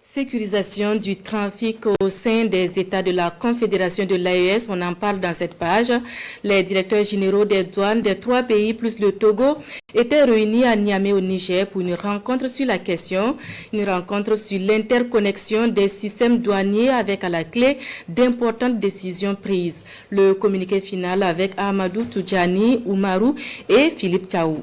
Sécurisation du trafic au sein des États de la Confédération de l'AES, on en parle dans cette page. Les directeurs généraux des douanes des 3 pays plus le Togo étaient réunis à Niamey au Niger pour une rencontre sur la question, une rencontre sur l'interconnexion des systèmes douaniers avec à la clé d'importantes décisions prises. Le communiqué final avec Amadou Toudjani, Oumarou et Philippe Tchaou.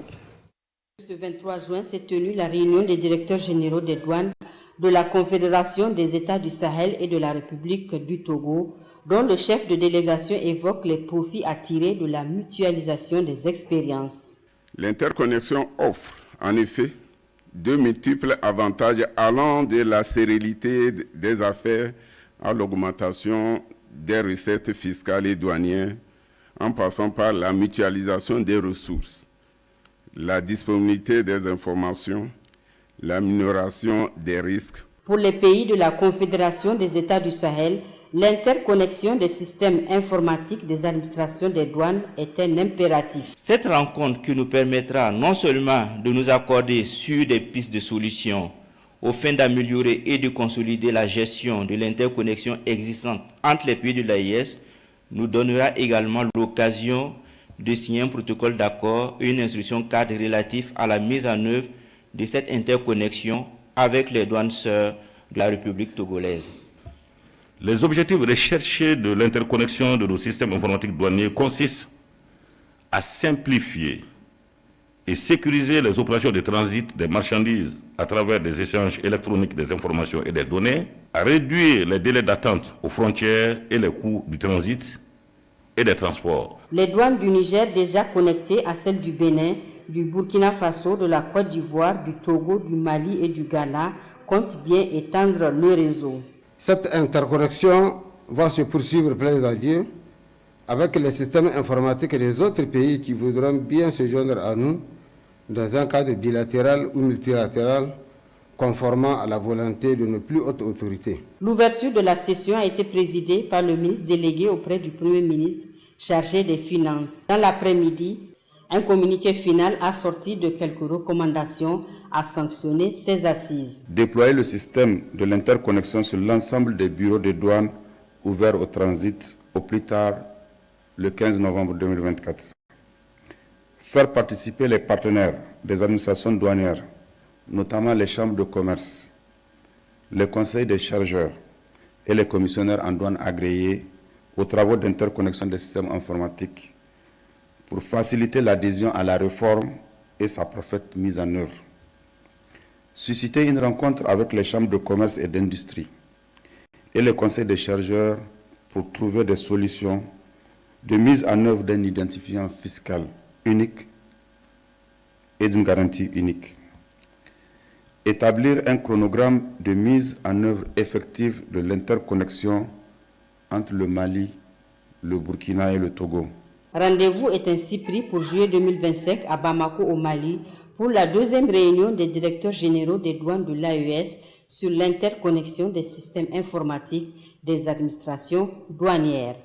Ce 23 juin s'est tenue la réunion des directeurs généraux des douanes de la Confédération des États du Sahel et de la République du Togo, dont le chef de délégation évoque les profits à tirer de la mutualisation des expériences. L'interconnexion offre en effet de multiples avantages allant de la sérénité des affaires à l'augmentation des recettes fiscales et douanières, en passant par la mutualisation des ressources, la disponibilité des informations, la minoration des risques. Pour les pays de la Confédération des États du Sahel, l'interconnexion des systèmes informatiques des administrations des douanes est un impératif. Cette rencontre qui nous permettra non seulement de nous accorder sur des pistes de solutions aux fins d'améliorer et de consolider la gestion de l'interconnexion existante entre les pays de l'AES, nous donnera également l'occasion de signer un protocole d'accord et une instruction cadre relatif à la mise en œuvre de cette interconnexion avec les douanes sœurs de la République togolaise. Les objectifs recherchés de l'interconnexion de nos systèmes informatiques douaniers consistent à simplifier et sécuriser les opérations de transit des marchandises à travers des échanges électroniques des informations et des données, à réduire les délais d'attente aux frontières et les coûts du transit et des transports. Les douanes du Niger déjà connectées à celles du Bénin, du Burkina Faso, de la Côte d'Ivoire, du Togo, du Mali et du Ghana comptent bien étendre le réseau. Cette interconnexion va se poursuivre, plaise à Dieu, avec les systèmes informatiques des autres pays qui voudront bien se joindre à nous dans un cadre bilatéral ou multilatéral conformant à la volonté de nos plus hautes autorités. L'ouverture de la session a été présidée par le ministre délégué auprès du Premier ministre chargé des Finances. Dans l'après-midi, un communiqué final assorti de quelques recommandations a sanctionné ces assises. Déployer le système de l'interconnexion sur l'ensemble des bureaux de douane ouverts au transit au plus tard le 15 novembre 2024. Faire participer les partenaires des administrations douanières, notamment les chambres de commerce, les conseils des chargeurs et les commissionnaires en douane agréés aux travaux d'interconnexion des systèmes informatiques pour faciliter l'adhésion à la réforme et sa parfaite mise en œuvre. Susciter une rencontre avec les chambres de commerce et d'industrie et les conseils des chargeurs pour trouver des solutions de mise en œuvre d'un identifiant fiscal unique et d'une garantie unique. Établir un chronogramme de mise en œuvre effective de l'interconnexion entre le Mali, le Burkina et le Togo. Rendez-vous est ainsi pris pour juillet 2025 à Bamako au Mali pour la deuxième réunion des directeurs généraux des douanes de l'AES sur l'interconnexion des systèmes informatiques des administrations douanières.